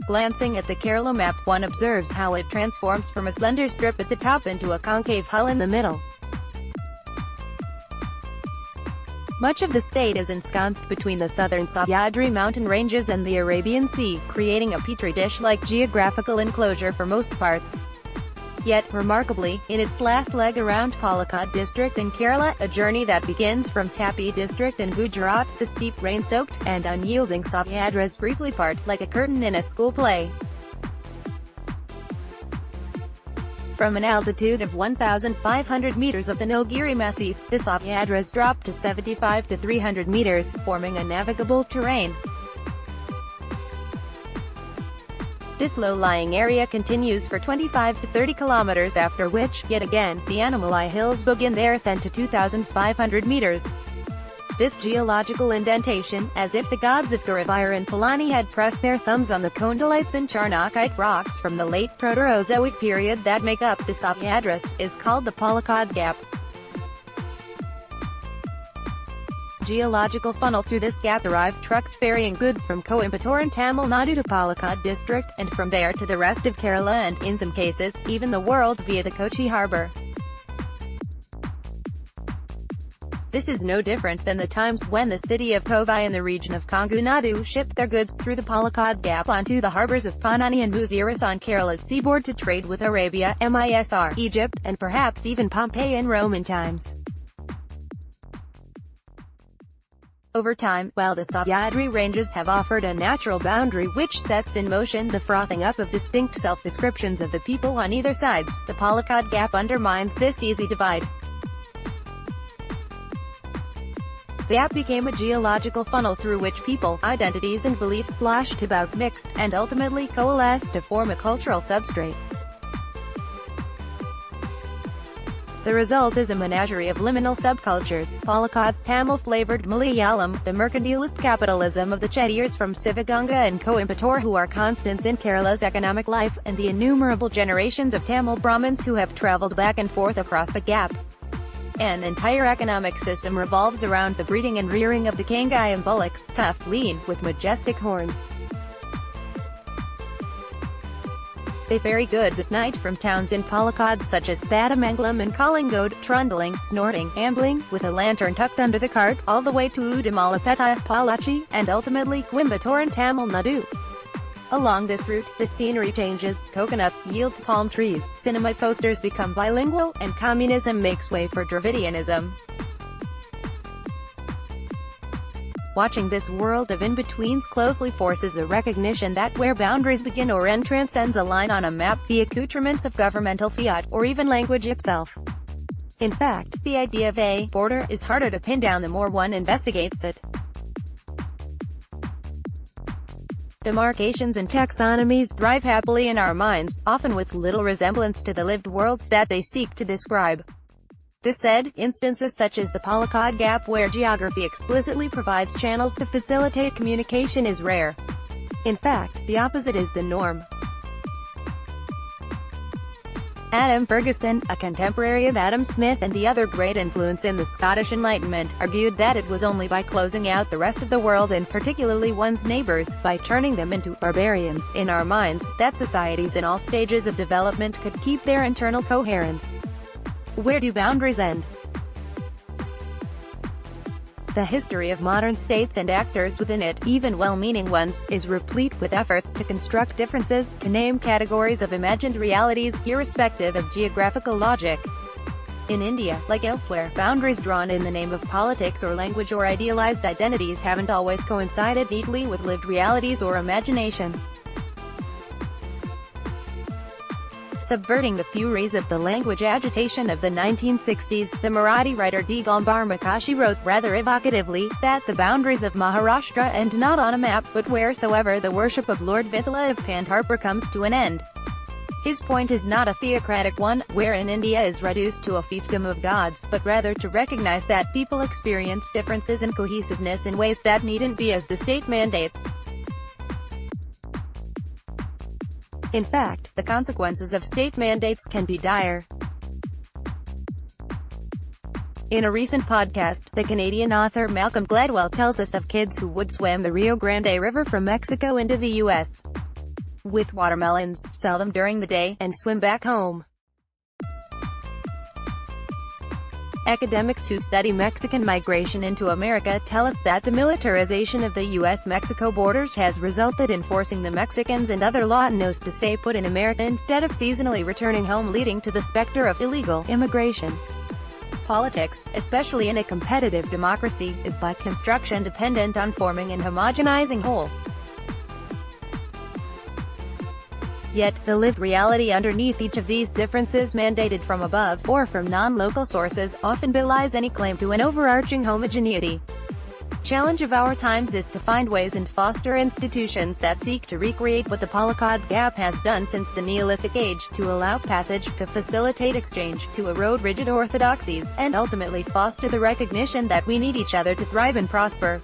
Glancing at the Kerala map, one observes how it transforms from a slender strip at the top into a concave hull in the middle. Much of the state is ensconced between the southern Sahyadri mountain ranges and the Arabian Sea, creating a Petri dish-like geographical enclosure for most parts. Yet, remarkably, in its last leg around Palakkad district in Kerala, a journey that begins from Tapi district in Gujarat, the steep, rain-soaked, and unyielding Sahyadris briefly part, like a curtain in a school play. From an altitude of 1,500 meters of the Nilgiri Massif, the Sahyadris drop to 75 to 300 meters, forming a navigable terrain. This low-lying area continues for 25 to 30 kilometers, after which, yet again, the Animalai Hills begin their ascent to 2,500 meters. This geological indentation, as if the gods of Guruvayur and Palani had pressed their thumbs on the condolites and Charnockite rocks from the late Proterozoic period that make up the Sahyadris, is called the Palakkad Gap. Geological funnel. Through this gap arrive trucks ferrying goods from Coimbatore and Tamil Nadu to Palakkad district, and from there to the rest of Kerala and, in some cases, even the world via the Kochi harbour. This is no different than the times when the city of Kovai in the region of Kongu Nadu shipped their goods through the Palakkad Gap onto the harbours of Panani and Buziris on Kerala's seaboard to trade with Arabia, Misr, Egypt, and perhaps even Pompeii in Roman times. Over time, while the Sahyadri ranges have offered a natural boundary which sets in motion the frothing up of distinct self-descriptions of the people on either sides, the Palakkad Gap undermines this easy divide. The gap became a geological funnel through which people, identities and beliefs sloshed about, mixed, and ultimately coalesced to form a cultural substrate. The result is a menagerie of liminal subcultures: Palakkad's Tamil-flavored Malayalam, the mercantilist capitalism of the Chettiars from Sivaganga and Coimbatore who are constants in Kerala's economic life, and the innumerable generations of Tamil Brahmins who have travelled back and forth across the gap. An entire economic system revolves around the breeding and rearing of the Kangayam bullocks, tough, lean, with majestic horns. They ferry goods at night from towns in Palakkad such as Thadamangalam and Collingwood, trundling, snorting, ambling, with a lantern tucked under the cart, all the way to Udumalapetta, Pollachi, and ultimately Coimbatore and Tamil Nadu. Along this route, the scenery changes, coconuts yield to palm trees, cinema posters become bilingual, and communism makes way for Dravidianism. Watching this world of in-betweens closely forces a recognition that where boundaries begin or end transcends a line on a map, the accoutrements of governmental fiat, or even language itself. In fact, the idea of a border is harder to pin down the more one investigates it. Demarcations and taxonomies thrive happily in our minds, often with little resemblance to the lived worlds that they seek to describe. This said, instances such as the Palakkad Gap where geography explicitly provides channels to facilitate communication is rare. In fact, the opposite is the norm. Adam Ferguson, a contemporary of Adam Smith and the other great influence in the Scottish Enlightenment, argued that it was only by closing out the rest of the world and particularly one's neighbors, by turning them into barbarians in our minds, that societies in all stages of development could keep their internal coherence. Where do boundaries end? The history of modern states and actors within it, even well-meaning ones, is replete with efforts to construct differences, to name categories of imagined realities, irrespective of geographical logic. In India, like elsewhere, boundaries drawn in the name of politics or language or idealized identities haven't always coincided neatly with lived realities or imagination. Subverting the furies of the language agitation of the 1960s, the Marathi writer D. Gambar Makashi wrote, rather evocatively, that the boundaries of Maharashtra end not on a map, but wheresoever the worship of Lord Vithla of Pandharpur comes to an end. His point is not a theocratic one, wherein India is reduced to a fiefdom of gods, but rather to recognize that people experience differences and cohesiveness in ways that needn't be as the state mandates. In fact, the consequences of state mandates can be dire. In a recent podcast, the Canadian author Malcolm Gladwell tells us of kids who would swim the Rio Grande River from Mexico into the U.S. with watermelons, sell them during the day, and swim back home. Academics who study Mexican migration into America tell us that the militarization of the U.S.-Mexico borders has resulted in forcing the Mexicans and other Latinos to stay put in America instead of seasonally returning home, leading to the specter of illegal immigration. Politics, especially in a competitive democracy, is by construction dependent on forming and homogenizing whole. Yet, the lived reality underneath each of these differences, mandated from above, or from non-local sources, often belies any claim to an overarching homogeneity. The challenge of our times is to find ways and foster institutions that seek to recreate what the Palakkad Gap has done since the Neolithic Age, to allow passage, to facilitate exchange, to erode rigid orthodoxies, and ultimately foster the recognition that we need each other to thrive and prosper.